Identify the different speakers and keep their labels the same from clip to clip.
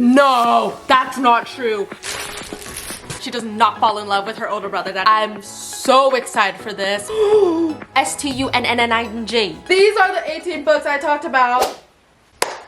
Speaker 1: No, that's not true. She does not fall in love with her older brother. I'm so excited for this. S-T-U-N-N-N-I-N-G. These are the 18 books I talked about.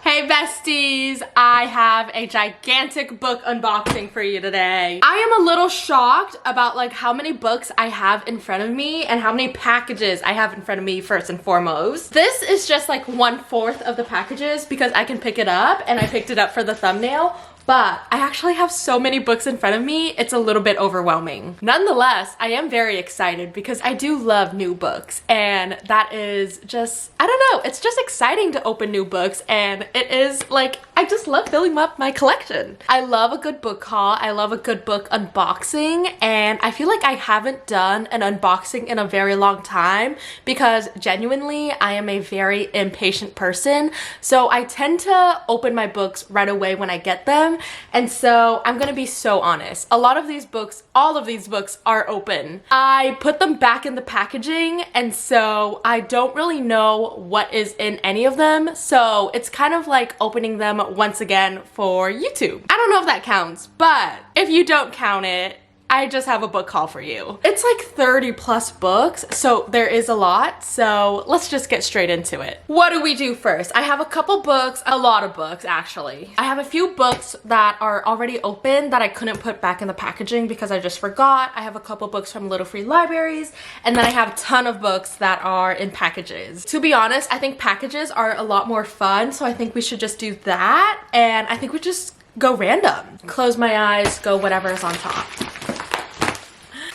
Speaker 1: Hey besties, I have a gigantic book unboxing for you today. I am a little shocked about like how many books I have in front of me and how many packages I have in front of me first and foremost. This is just like 1/4 of the packages because I can pick it up and I picked it up for the thumbnail. But I actually have so many books in front of me, it's a little bit overwhelming. Nonetheless, I am very excited because I do love new books, and that is just, I don't know, it's just exciting to open new books, and it is like, I just love filling up my collection. I love a good book haul, I love a good book unboxing, and I feel like I haven't done an unboxing in a very long time because genuinely, I am a very impatient person, so I tend to open my books right away when I get them. And so I'm gonna be so honest. A lot of these books, all of these books are open. I put them back in the packaging, and so I don't really know what is in any of them. So it's kind of like opening them once again for YouTube. I don't know if that counts, but if you don't count it, I just have a book haul for you. It's like 30 plus books, so there is a lot, so let's just get straight into it. What do we do first? I have a couple books, a lot of books actually. I have a few books that are already open that I couldn't put back in the packaging because I just forgot. I have a couple books from Little Free Libraries, and then I have a ton of books that are in packages. To be honest, I think packages are a lot more fun, so I think we should just do that, and I think we just go random. Close my eyes, go whatever's on top.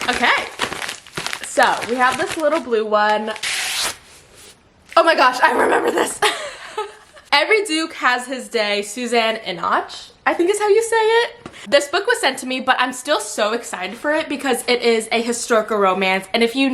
Speaker 1: Okay, so we have this little blue one. Oh my gosh, I remember this. Every Duke Has His Day, Suzanne Inoch, I think is how you say it. This book was sent to me, but I'm still so excited for it because it is a historical romance. And if you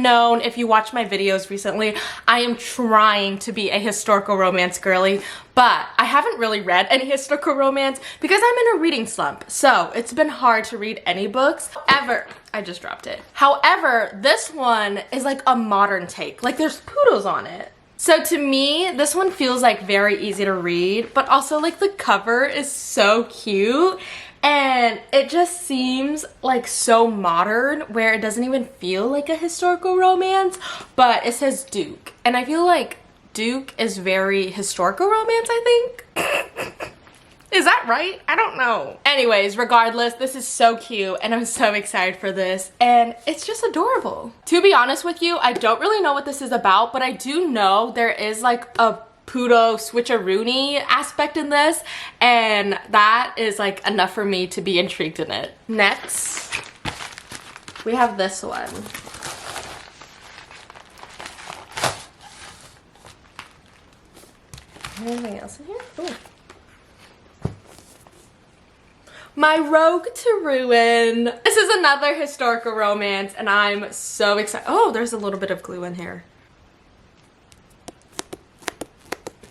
Speaker 1: watch my videos recently, I am trying to be a historical romance girly, but I haven't really read any historical romance because I'm in a reading slump. So it's been hard to read any books ever. I just dropped it. However, this one is like a modern take. Like there's poodles on it. So to me, this one feels like very easy to read, but also like the cover is so cute. And it just seems like so modern where it doesn't even feel like a historical romance, but it says Duke. And I feel like Duke is very historical romance, I think. Is that right? I don't know. Anyways, regardless, this is so cute and I'm so excited for this and it's just adorable. To be honest with you, I don't really know what this is about, but I do know there is like a poodle switcheroony aspect in this, and that is like enough for me to be intrigued in it. Next, we have this one. Anything else in here? Ooh. My Rogue to Ruin. This is another historical romance and I'm so excited. Oh, there's a little bit of glue in here.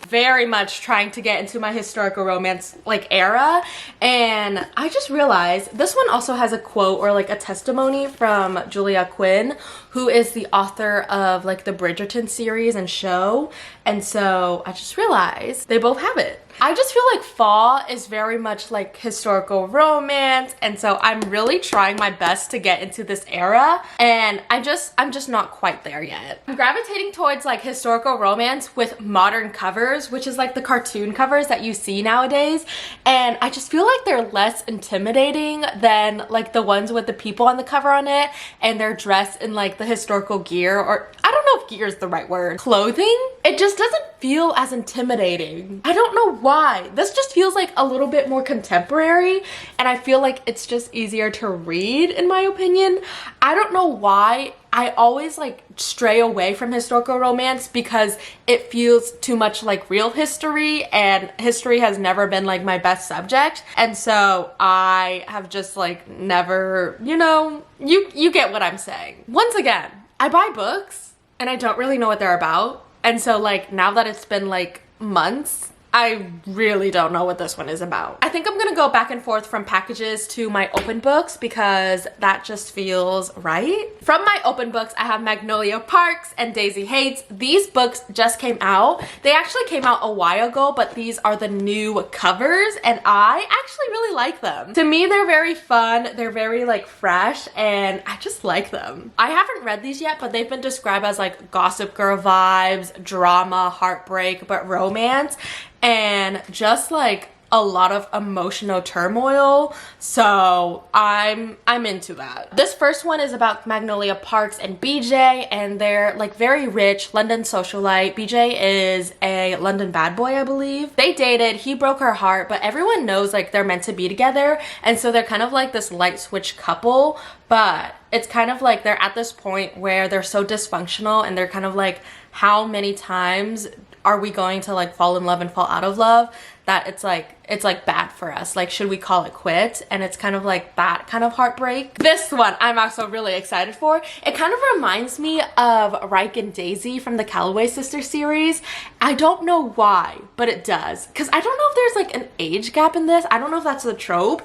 Speaker 1: Very much trying to get into my historical romance like era, and I just realized this one also has a quote or like a testimony from Julia Quinn, who is the author of like the Bridgerton series and show, and so I just realized they both have it. I just feel like fall is very much like historical romance, and so I'm really trying my best to get into this era, and I'm just not quite there yet. I'm gravitating towards like historical romance with modern covers, which is like the cartoon covers that you see nowadays, and I just feel like they're less intimidating than like the ones with the people on the cover on it and they're dressed in like the historical gear, or I don't know if gear is the right word, clothing. It just doesn't feel as intimidating. I don't know why. This just feels like a little bit more contemporary, and I feel like it's just easier to read in my opinion. I don't know why I always like stray away from historical romance because it feels too much like real history, and history has never been like my best subject, and so I have just like never, you know, you get what I'm saying. Once again, I buy books and I don't really know what they're about, and so like now that it's been like months I really don't know what this one is about. I think I'm gonna go back and forth from packages to my open books because that just feels right. From my open books, I have Magnolia Parks and Daisy Hates. These books just came out. They actually came out a while ago, but these are the new covers and I actually really like them. To me, they're very fun. They're very like fresh and I just like them. I haven't read these yet, but they've been described as like Gossip Girl vibes, drama, heartbreak, but romance. And just like a lot of emotional turmoil, so I'm into that. This first one is about Magnolia Parks and BJ, and they're like very rich London socialite. BJ is a London bad boy, I believe. They dated, he broke her heart, but everyone knows like they're meant to be together, and so they're kind of like this light switch couple, but it's kind of like they're at this point where they're so dysfunctional and they're kind of like, how many times are we going to like fall in love and fall out of love that it's like bad for us? Like, should we call it quits? And it's kind of like that kind of heartbreak. This one I'm also really excited for. It kind of reminds me of Ryke and Daisy from the Calloway Sisters series. I don't know why, but it does. Because I don't know if there's like an age gap in this. I don't know if that's the trope.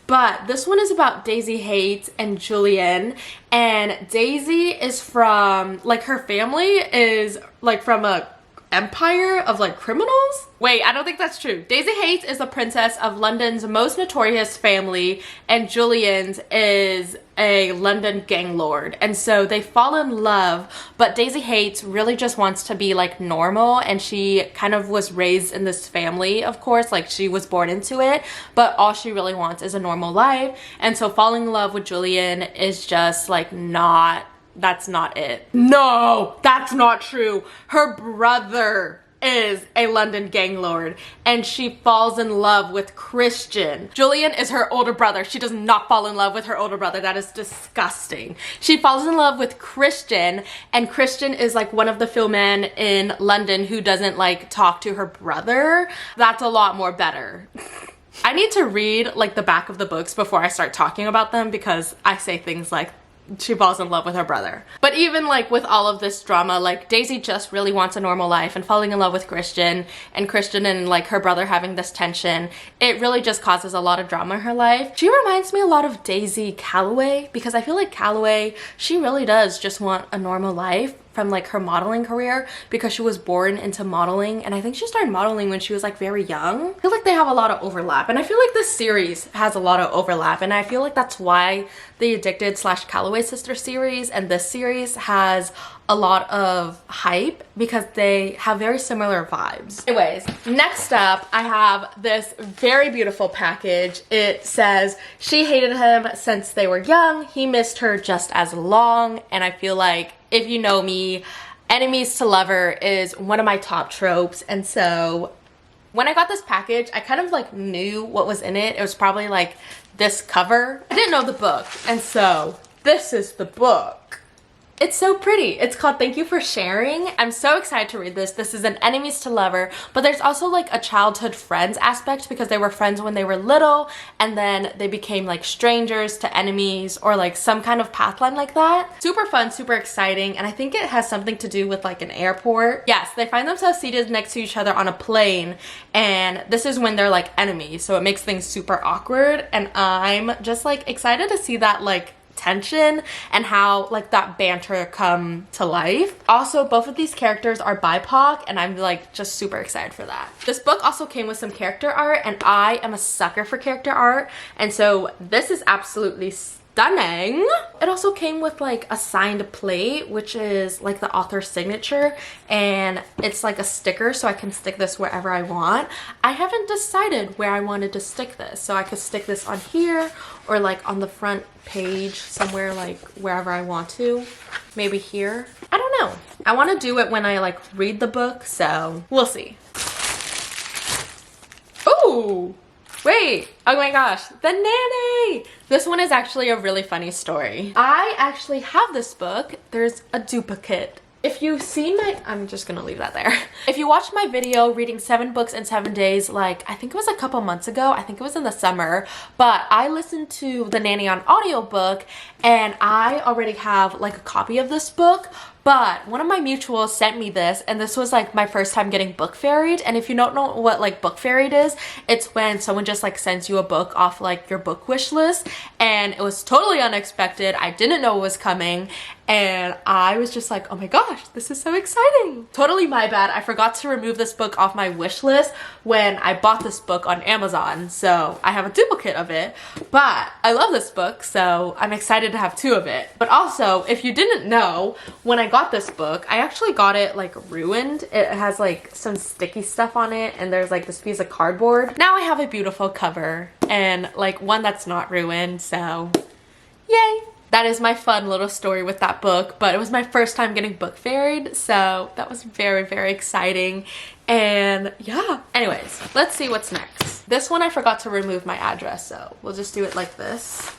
Speaker 1: But this one is about Daisy Hates and Julian, and Daisy is from, like, her family is like from a empire of like criminals. Wait, I don't think that's true. Daisy Hates is the princess of London's most notorious family, and Julian's is a London gang lord. And so they fall in love, but Daisy Hates really just wants to be like normal, and she kind of was raised in this family, of course, like she was born into it, but all she really wants is a normal life. And so falling in love with Julian is just like that's not it. No, that's not true. Her brother is a London gang lord and she falls in love with Christian. Julian is her older brother. She does not fall in love with her older brother. That is disgusting. She falls in love with Christian, and Christian is like one of the few men in London who doesn't like talk to her brother. That's a lot more better. I need to read like the back of the books before I start talking about them because I say things like she falls in love with her brother. But even like with all of this drama, like Daisy just really wants a normal life, and falling in love with Christian and like her brother having this tension, it really just causes a lot of drama in her life. She reminds me a lot of Daisy Calloway, because I feel like Calloway, she really does just want a normal life from like her modeling career, because she was born into modeling, and I think she started modeling when she was like very young. I feel like they have a lot of overlap, and I feel like this series has a lot of overlap, and I feel like that's why the Addicted / Calloway Sister series and this series has a lot of hype, because they have very similar vibes. Anyways, next up I have this very beautiful package. It says, she hated him since they were young, he missed her just as long. And I feel like, if you know me, enemies to lover is one of my top tropes. And so when I got this package, I kind of like knew what was in it. It was probably like this cover. I didn't know the book, and so this is the book. It's so pretty. It's called Thank You for Sharing. I'm so excited to read this. This is an enemies to lover, but there's also like a childhood friends aspect, because they were friends when they were little and then they became like strangers to enemies, or like some kind of pathline like that. Super fun, super exciting, and I think it has something to do with like an airport. Yes, they find themselves seated next to each other on a plane, and this is when they're like enemies, so it makes things super awkward, and I'm just like excited to see that like tension and how like that banter come to life. Also, both of these characters are BIPOC, and I'm like just super excited for that. This book also came with some character art, and I am a sucker for character art, and so this is absolutely stunning. It also came with like a signed plate, which is like the author's signature, and it's like a sticker, so I can stick this wherever I want. I haven't decided where I wanted to stick this, so I could stick this on here or like on the front page somewhere, like wherever I want to. Maybe here. I don't know. I want to do it when I like read the book, so we'll see. Ooh! Wait, oh my gosh, The Nanny! This one is actually a really funny story. I actually have this book. There's a duplicate. If you've seen my, I'm just gonna leave that there. If you watched my video reading 7 books in 7 days, like I think it was a couple months ago, I think it was in the summer, but I listened to The Nanny on audiobook, and I already have like a copy of this book, but one of my mutuals sent me this, and this was like my first time getting book fairied. And if you don't know what like book fairied is, it's when someone just like sends you a book off like your book wish list, and it was totally unexpected. I didn't know it was coming, and I was just like, oh my gosh, this is so exciting. Totally my bad. I forgot to remove this book off my wish list when I bought this book on Amazon, so I have a duplicate of it, but I love this book, so I'm excited to have 2 of it. But also, if you didn't know, when I got this book, I actually got it like ruined. It has like some sticky stuff on it, and there's like this piece of cardboard. Now I have a beautiful cover and like one that's not ruined, so yay. That is my fun little story with that book, but it was my first time getting book fairied, so that was very, very exciting. And yeah, anyways, let's see what's next. This one I forgot to remove my address, so we'll just do it like this.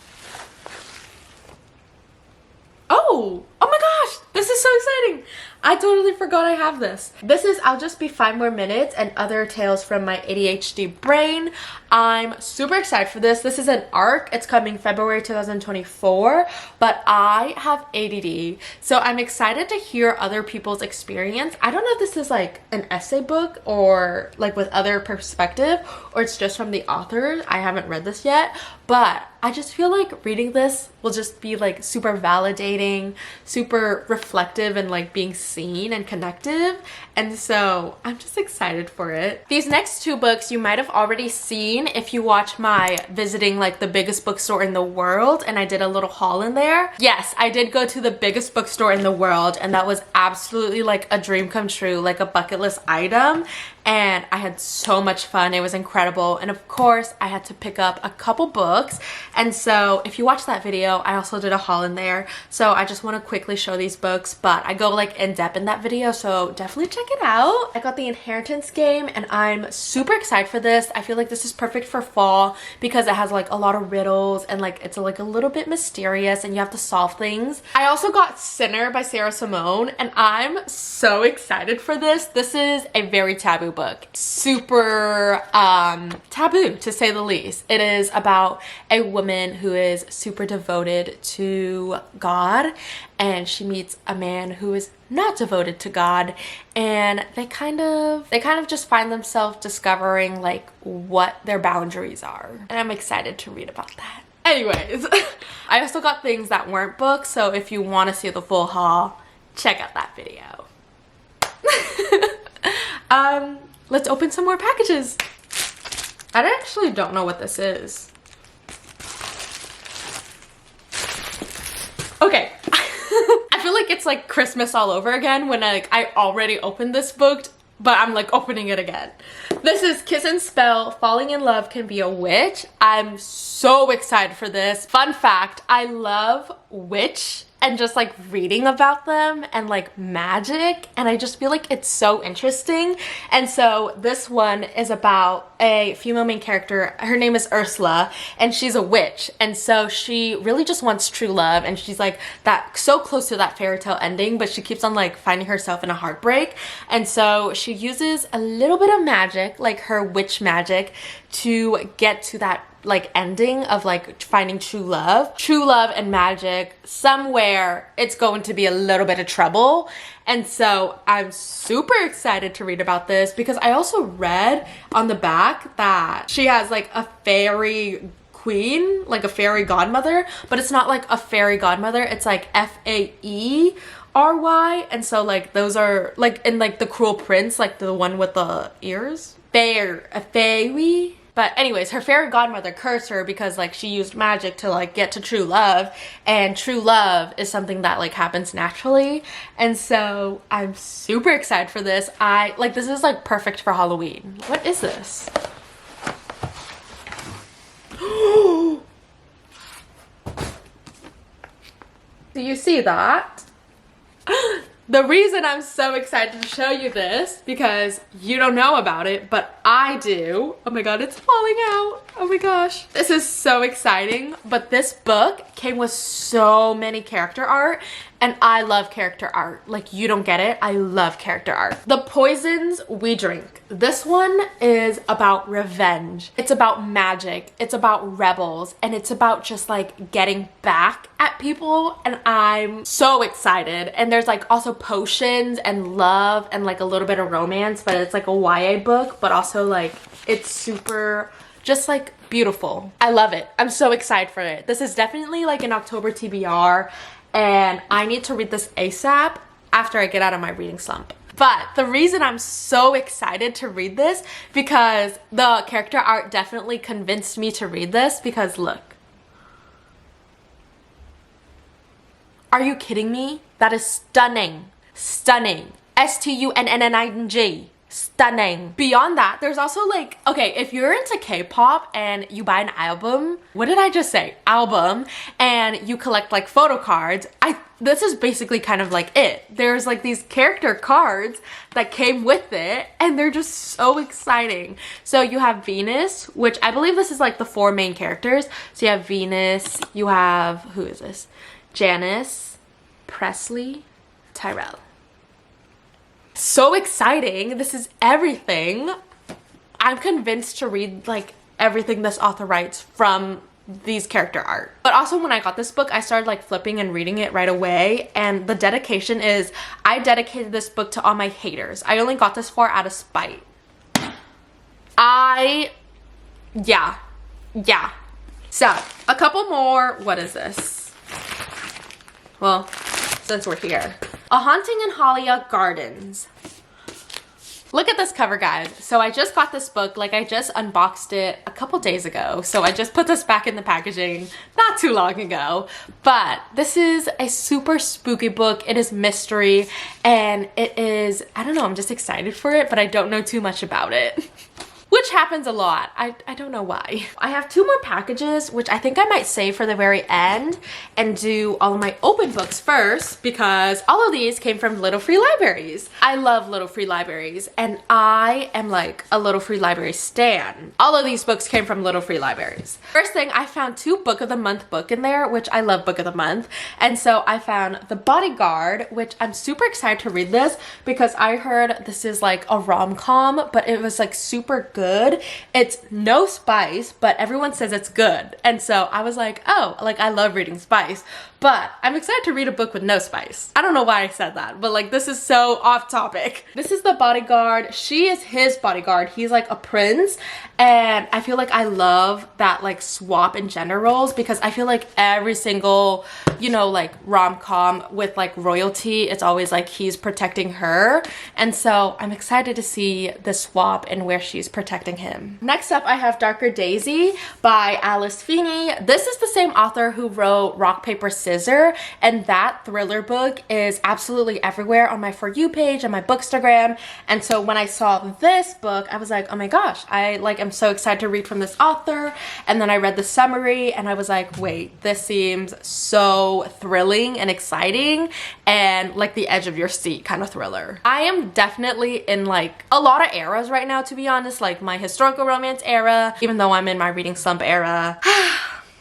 Speaker 1: Oh my gosh, this is so exciting. I totally forgot I have this. This is I'll Just Be 5 More Minutes and Other Tales from My ADHD Brain. I'm super excited for this. This is an ARC. It's coming February 2024, but I have ADD, so I'm excited to hear other people's experience. I don't know if this is like an essay book or like with other perspective, or it's just from the author. I haven't read this yet, but I just feel like reading this will just be like super validating, super reflective, and like being seen and connective. And so I'm just excited for it. These next 2 books you might have already seen if you watch my visiting like the biggest bookstore in the world, and I did a little haul in there. Yes, I did go to the biggest bookstore in the world, and that was absolutely like a dream come true, like a bucket list item. And I had so much fun. It was incredible. And of course, I had to pick up a couple books. And so if you watch that video, I also did a haul in there. So I just want to quickly show these books, but I go like in depth in that video, so definitely check it out. I got the Inheritance Game, and I'm super excited for this. I feel like this is perfect for fall because it has like a lot of riddles, and like it's like a little bit mysterious, and you have to solve things. I also got Sinner by Sarah Simone, and I'm so excited for this. This is a very taboo book. Super taboo, to say the least. It is about a woman who is super devoted to God, and she meets a man who is not devoted to God, and they kind of just find themselves discovering like what their boundaries are. And I'm excited to read about that. Anyways, I also got things that weren't books, so if you want to see the full haul, check out that video. Let's open some more packages. I actually don't know what this is. Okay. I feel like it's like Christmas all over again when I already opened this book, but I'm like opening it again. This is Kiss and Spell, Falling in Love Can Be a Witch. I'm so excited for this. Fun fact, I love witch and just like reading about them and like magic, and I just feel like it's so interesting. And so this one is about a female main character. Her name is Ursula, and she's a witch, and so she really just wants true love, and she's like that so close to that fairy tale ending, but she keeps on like finding herself in a heartbreak. And so she uses a little bit of magic, like her witch magic, to get to that like ending of like finding true love and magic. Somewhere it's going to be a little bit of trouble. And so I'm super excited to read about this because I also read on the back that she has like a fairy queen, like a fairy godmother, but it's not like a fairy godmother, it's like Faery. And so like those are like in like The Cruel Prince, like the one with the ears, a fairy. But anyways, her fairy godmother cursed her because like she used magic to like get to true love, and true love is something that like happens naturally. And so I'm super excited for this. This is like perfect for Halloween. What is this? Do you see that? The reason I'm so excited to show you this, because you don't know about it, but I do. Oh my god, it's falling out. Oh my gosh. This is so exciting, but this book came with so many character art, and I love character art. Like, you don't get it. I love character art. The Poisons We Drink. This one is about revenge. It's about magic. It's about rebels. And it's about just like getting back at people. And I'm so excited. And there's like also potions and love and like a little bit of romance, but it's like a YA book, but also like it's super just like beautiful. I love it. I'm so excited for it. This is definitely like an October TBR, and I need to read this ASAP after I get out of my reading slump. But the reason I'm so excited to read this, because the character art definitely convinced me to read this, because look. Are you kidding me? That is stunning. Stunning. STUNNING. Stunning. Beyond that, there's also like, okay, if you're into K-pop and you buy an album, what did I just say? Album, and you collect like photo cards, this is basically kind of like it. There's like these character cards that came with it, and they're just so exciting. So you have Venus, which I believe this is like the 4 main characters. So you have Venus, you have, who is this? Janice, Presley, Tyrell. So exciting. This is everything. I'm convinced to read like everything this author writes from these character art. But also when I got this book, I started like flipping and reading it right away, and the dedication is I dedicated this book to all my haters. I only got this far out of spite. Yeah. So a couple more. What is this? Well, since we're here. A Haunting in Halia Gardens. Look at this cover, guys. So I just got this book, like I just unboxed it a couple days ago. So I just put this back in the packaging not too long ago. But this is a super spooky book. It is mystery, and it is, I don't know, I'm just excited for it, but I don't know too much about it. Which happens a lot. I don't know why. I have 2 more packages, which I think I might save for the very end and do all of my open books first, because all of these came from Little Free Libraries. I love Little Free Libraries, and I am like a Little Free Library stan. All of these books came from Little Free Libraries. First thing, I found 2 Book of the Month book in there, which I love Book of the Month. And so I found The Bodyguard, which I'm super excited to read this because I heard this is like a rom-com, but it was like super good. It's no spice, but everyone says it's good. And so I was like, oh, like I love reading spice, but I'm excited to read a book with no spice. I don't know why I said that, but like this is so off topic. This is The Bodyguard. She is his bodyguard. He's like a prince, and I feel like I love that like swap in gender roles, because I feel like every single, you know, like rom-com with like royalty, it's always like he's protecting her. And so I'm excited to see the swap and where she's protecting him. Next up, I have Darker Daisy by Alice Feeney. This is the same author who wrote Rock, Paper, Scissor, and that thriller book is absolutely everywhere on my For You page and my Bookstagram. And so when I saw this book, I was like, oh my gosh, I'm so excited to read from this author. And then I read the summary and I was like, wait, this seems so thrilling and exciting and like the edge of your seat kind of thriller. I am definitely in like a lot of eras right now, to be honest, like my historical romance era, even though I'm in my reading slump era.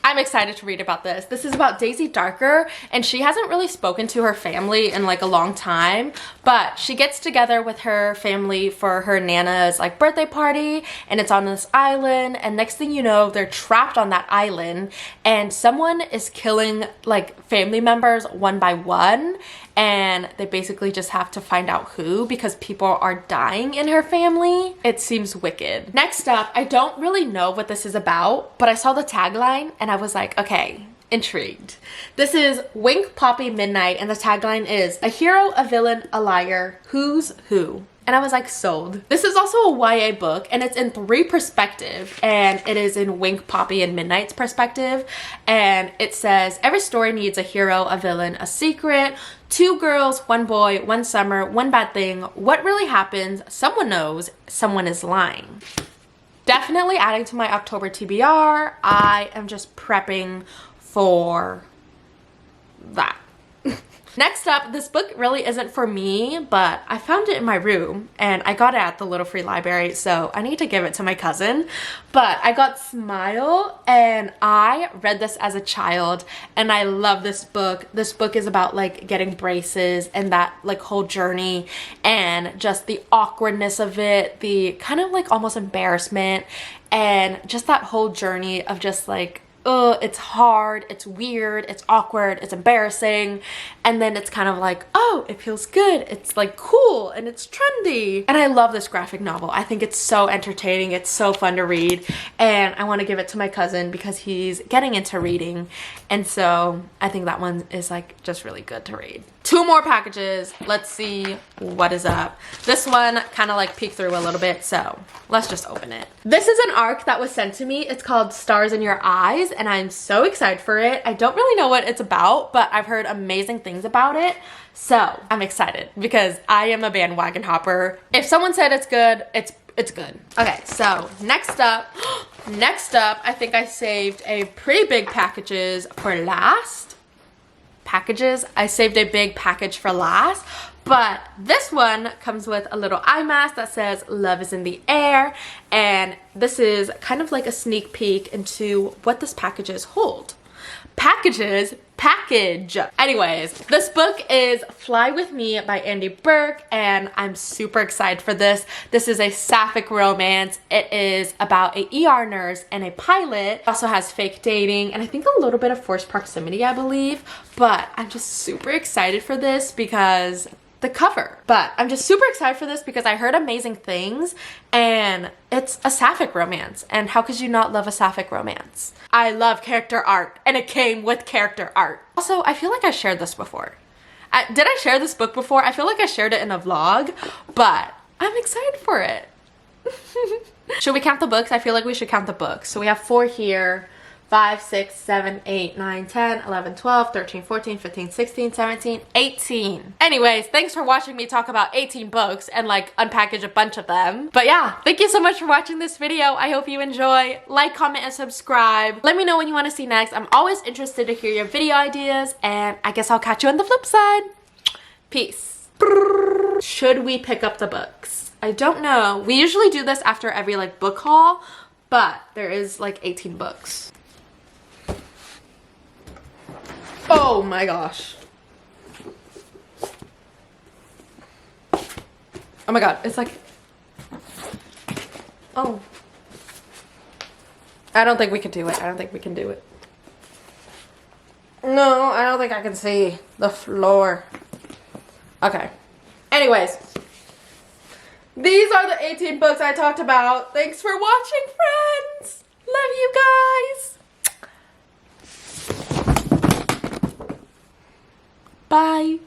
Speaker 1: I'm excited to read about this. This is about Daisy Darker, and she hasn't really spoken to her family in like a long time, but she gets together with her family for her Nana's like birthday party, and it's on this island, and next thing you know, they're trapped on that island, and someone is killing like family members one by one, and they basically just have to find out who, because people are dying in her family. It seems wicked. Next up, I don't really know what this is about, but I saw the tagline and I was like, okay, intrigued. This is Wink Poppy Midnight, and the tagline is a hero, a villain, a liar, who's who? And I was like, sold. This is also a YA book, and it's in 3 perspective, and it is in Wink, Poppy, and Midnight's perspective. And it says, every story needs a hero, a villain, a secret, 2 girls, 1 boy, 1 summer, 1 bad thing. What really happens? Someone knows, someone is lying. Definitely adding to my October TBR. I am just prepping for that. Next up, this book really isn't for me, but I found it in my room and I got it at the Little Free Library, so I need to give it to my cousin. But I got Smile, and I read this as a child and I love this book. This book is about like getting braces and that like whole journey and just the awkwardness of it, the kind of like almost embarrassment, and just that whole journey of just like, oh, it's hard, it's weird, it's awkward, it's embarrassing, and then it's kind of like, oh, it feels good, it's like cool, and it's trendy. And I love this graphic novel. I think it's so entertaining, it's so fun to read, and I want to give it to my cousin because he's getting into reading, and so I think that one is like just really good to read. 2 more packages. Let's see what is up. This one kind of like peeked through a little bit, so let's just open it. This is an ARC that was sent to me. It's called Stars in Your Eyes, and I'm so excited for it. I don't really know what it's about, but I've heard amazing things about it, so I'm excited because I am a bandwagon hopper. If someone said it's good, it's good. Okay, so next up, I think I saved a pretty big packages for last. I saved a big package for last, but this one comes with a little eye mask that says love is in the air, and this is kind of like a sneak peek into what this packages hold. Package. Anyways, this book is Fly With Me by Andy Burke, and I'm super excited for this. This is a sapphic romance. It is about a ER nurse and a pilot. It also has fake dating and I think a little bit of forced proximity, I believe, but I'm just super excited for this because the cover. But I'm just super excited for this because I heard amazing things, and it's a sapphic romance, and how could you not love a sapphic romance? I love character art, and it came with character art. Also, I feel like I shared this before. Did I share this book before? I feel like I shared it in a vlog, but I'm excited for it. Should we count the books? I feel like we should count the books. So we have 4 here. 5, 6, 7, 8, 9, 10, 11, 12, 13, 14, 15, 16, 17, 18. Anyways, thanks for watching me talk about 18 books and like unpackage a bunch of them. But yeah, thank you so much for watching this video. I hope you enjoy. Like, comment, and subscribe. Let me know what you want to see next. I'm always interested to hear your video ideas, and I guess I'll catch you on the flip side. Peace. Should we pick up the books? I don't know. We usually do this after every like book haul, but there is like 18 books. Oh my gosh. Oh my god, it's like, oh. I don't think we can do it. I don't think we can do it. No, I don't think I can see the floor. Okay. Anyways, these are the 18 books I talked about. Thanks for watching, friends. Love you guys. Bye.